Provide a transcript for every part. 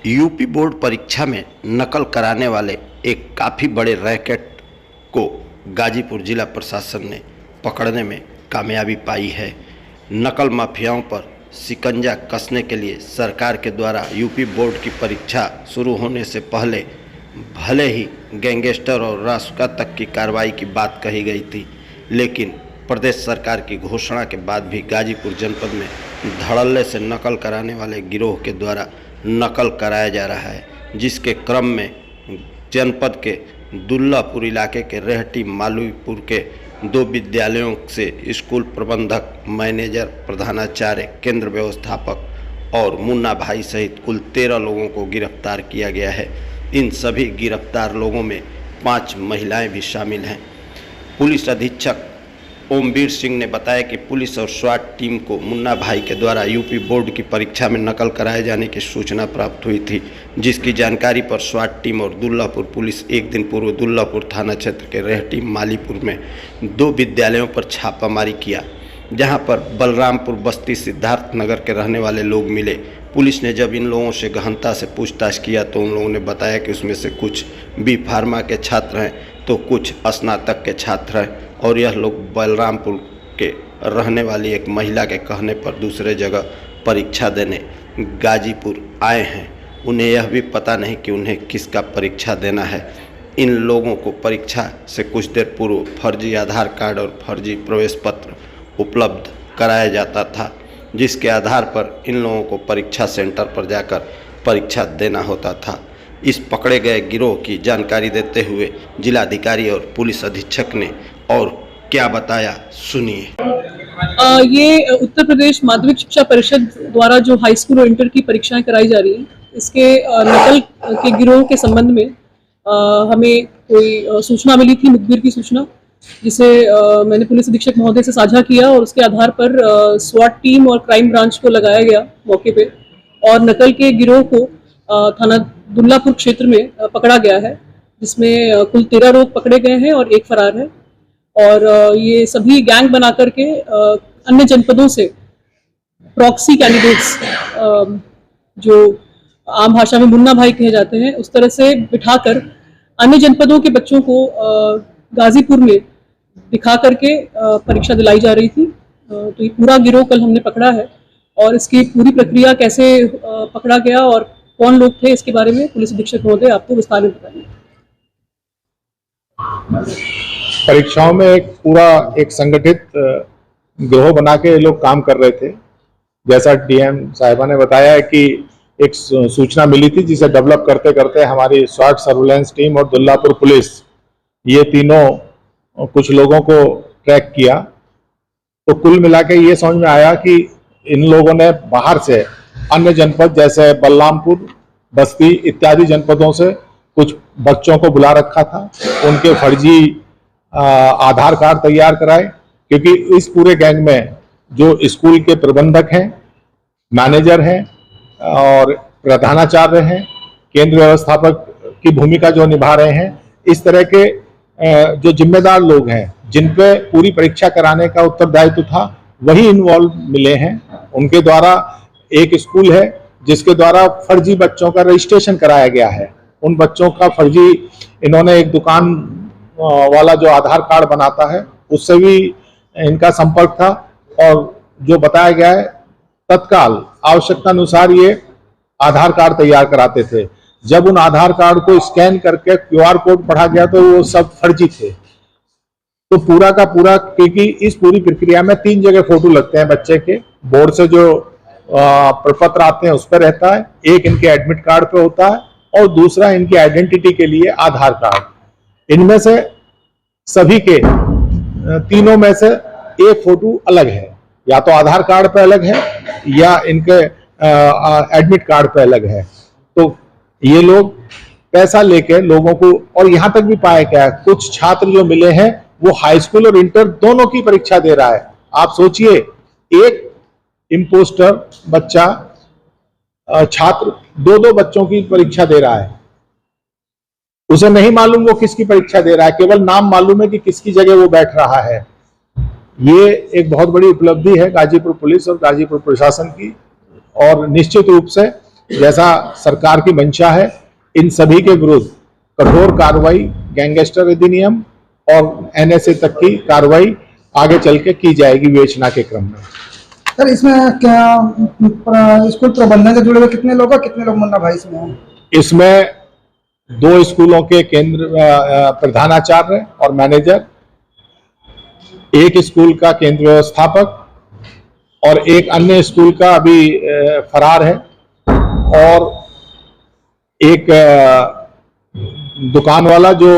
UP board परीक्षा में नकल कराने वाले एक काफ़ी बड़े रैकेट को गाजीपुर जिला प्रशासन ने पकड़ने में कामयाबी पाई है। नकल माफियाओं पर शिकंजा कसने के लिए सरकार के द्वारा यूपी बोर्ड की परीक्षा शुरू होने से पहले भले ही गैंगस्टर और रासुका तक की कार्रवाई की बात कही गई थी, लेकिन प्रदेश सरकार की घोषणा के बाद भी गाजीपुर जनपद में धड़ल्ले से नकल कराने वाले गिरोह के द्वारा नकल कराया जा रहा है, जिसके क्रम में जनपद के दुल्लापुर इलाके के रेहटी मालवीपुर के 2 विद्यालयों से स्कूल प्रबंधक, मैनेजर, प्रधानाचार्य, केंद्र व्यवस्थापक और मुन्ना भाई सहित कुल 13 लोगों को गिरफ्तार किया गया है। इन सभी गिरफ्तार लोगों में 5 महिलाएं भी शामिल हैं। पुलिस अधीक्षक ओमवीर सिंह ने बताया कि पुलिस और स्वाट टीम को मुन्ना भाई के द्वारा यूपी बोर्ड की परीक्षा में नकल कराए जाने की सूचना प्राप्त हुई थी, जिसकी जानकारी पर स्वाट टीम और दुल्लापुर पुलिस एक दिन पूर्व दुल्लापुर थाना क्षेत्र के रेहटी मालीपुर में 2 विद्यालयों पर छापामारी किया, जहां पर बलरामपुर बस्ती सिद्धार्थ नगर के रहने वाले लोग मिले। पुलिस ने जब इन लोगों से गहनता से पूछताछ किया तो उन लोगों ने बताया कि उसमें से कुछ बी फार्मा के छात्र हैं तो कुछ स्नातक के छात्र हैं, और यह लोग बलरामपुर के रहने वाली एक महिला के कहने पर दूसरे जगह परीक्षा देने गाजीपुर आए हैं। उन्हें यह भी पता नहीं कि उन्हें किसका परीक्षा देना है। इन लोगों को परीक्षा से कुछ देर पूर्व फर्जी आधार कार्ड और फर्जी प्रवेश पत्र उपलब्ध कराया जाता था, जिसके आधार पर इन लोगों को परीक्षा सेंटर पर जाकर परीक्षा देना होता था। इस पकड़े गए गिरोह की जानकारी देते हुए जिलाधिकारी और पुलिस अधीक्षक ने और क्या बताया, सुनिए। ये उत्तर प्रदेश माध्यमिक शिक्षा परिषद द्वारा जो हाई स्कूल और इंटर की परीक्षाएं कराई जा रही हैं, इसके नकल के गिरोह के संबंध में हमें कोई सूचना मिली थी, मुखबिर की सूचना, जिसे मैंने पुलिस अधीक्षक महोदय से साझा किया और उसके आधार पर स्वाट टीम और क्राइम ब्रांच को लगाया गया मौके पे और नकल के गिरोह को थाना दुल्लापुर क्षेत्र में पकड़ा गया है, जिसमें कुल 13 लोग पकड़े गए हैं और एक फरार है। और ये सभी गैंग बना करके अन्य जनपदों से प्रॉक्सी कैंडिडेट्स, जो आम भाषा में मुन्ना भाई कहे जाते हैं, उस तरह से बिठाकर अन्य जनपदों के बच्चों को गाजीपुर में दिखा करके परीक्षा दिलाई जा रही थी। तो ये पूरा गिरोह कल हमने पकड़ा है और इसकी पूरी प्रक्रिया कैसे पकड़ा गया और कौन लोग थे, इसके बारे में पुलिस अधीक्षक महोदय आपको विस्तार में बताएंगे। परीक्षाओं में एक संगठित गिरोह बना के लोग काम कर रहे थे। जैसा डीएम साहिबा ने बताया है कि एक सूचना मिली थी, जिसे डेवलप करते करते हमारी स्वाट सर्विलांस टीम और दुल्लापुर पुलिस, ये तीनों कुछ लोगों को ट्रैक किया। तो कुल मिला के ये समझ में आया कि इन लोगों ने बाहर से अन्य जनपद जैसे बलरामपुर, बस्ती इत्यादि जनपदों से कुछ बच्चों को बुला रखा था, उनके फर्जी आधार कार्ड तैयार कराए, क्योंकि इस पूरे गैंग में जो स्कूल के प्रबंधक हैं, मैनेजर हैं और प्रधानाचार्य हैं, केंद्र व्यवस्थापक की भूमिका जो निभा रहे हैं, इस तरह के जो जिम्मेदार लोग हैं जिन पे पूरी परीक्षा कराने का उत्तरदायित्व था, वही इन्वॉल्व मिले हैं। उनके द्वारा एक स्कूल है जिसके द्वारा फर्जी बच्चों का रजिस्ट्रेशन कराया गया है। उन बच्चों का फर्जी, इन्होंने एक दुकान वाला जो आधार कार्ड बनाता है उससे भी इनका संपर्क था, और जो बताया गया है तत्काल आवश्यकता अनुसार ये आधार कार्ड तैयार कराते थे। जब उन आधार कार्ड को स्कैन करके QR कोड पढ़ा गया तो वो सब फर्जी थे। तो पूरा का पूरा, क्योंकि इस पूरी प्रक्रिया में 3 जगह फोटो लगते हैं बच्चे के, बोर्ड से जो प्रपत्र आते हैं उस पर रहता है, एक इनके एडमिट कार्ड पे होता है और दूसरा इनकी आइडेंटिटी के लिए आधार कार्ड। इनमें से सभी के तीनों में से एक फोटो अलग है, या तो आधार कार्ड पे अलग है या इनके एडमिट कार्ड पे अलग है। तो ये लोग पैसा लेके लोगों को, और यहाँ तक भी पाया गया कुछ छात्र जो मिले हैं वो हाई स्कूल और इंटर दोनों की परीक्षा दे रहा है। आप सोचिए, एक इम्पोस्टर बच्चा छात्र 2-2 बच्चों की परीक्षा दे रहा है। उसे नहीं मालूम वो किसकी परीक्षा दे रहा है, केवल नाम मालूम है कि किसकी जगह वो बैठ रहा है। ये एक बहुत बड़ी उपलब्धि है गाजीपुर पुलिस और गाजीपुर प्रशासन की, और निश्चित रूप से जैसा सरकार की मंशा है, इन सभी के विरुद्ध कठोर कार्रवाई, गैंगस्टर अधिनियम और एनएसए तक की कार्रवाई आगे चल के की जाएगी विवेचना के क्रम में। सर इसमें क्या स्कूल प्रबंधन से जुड़े हुए कितने लोग मुन्ना भाई इसमें हैं? इसमें 2 स्कूलों के केंद्र प्रधानाचार्य और मैनेजर, 1 स्कूल का केंद्र व्यवस्थापक और 1 अन्य स्कूल का अभी फरार है, और 1 दुकान वाला जो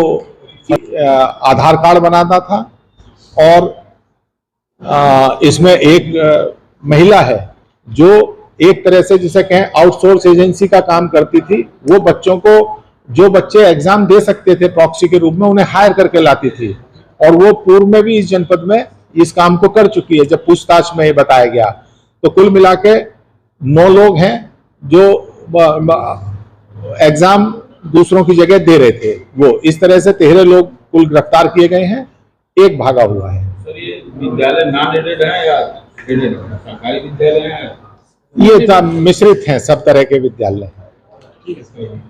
आधार कार्ड बनाता था, और इसमें 1 महिला है जो एक तरह से जिसे कहें आउटसोर्स एजेंसी का काम करती थी। वो बच्चों को, जो बच्चे एग्जाम दे सकते थे प्रॉक्सी के रूप में, उन्हें हायर करके लाती थी, और वो पूर्व में भी इस जनपद में इस काम को कर चुकी है। जब पूछताछ में ये बताया गया तो कुल मिला के 9 लोग हैं जो एग्जाम दूसरों की जगह दे रहे थे। वो इस तरह से 13 लोग कुल गिरफ्तार किए गए हैं, 1 भागा हुआ है। सर ये विद्यालय नॉन एडेड है या एडेड है? सरकारी विद्यालय है? ये मिश्रित हैं, सब तरह के विद्यालय हैं। ठीक है सर।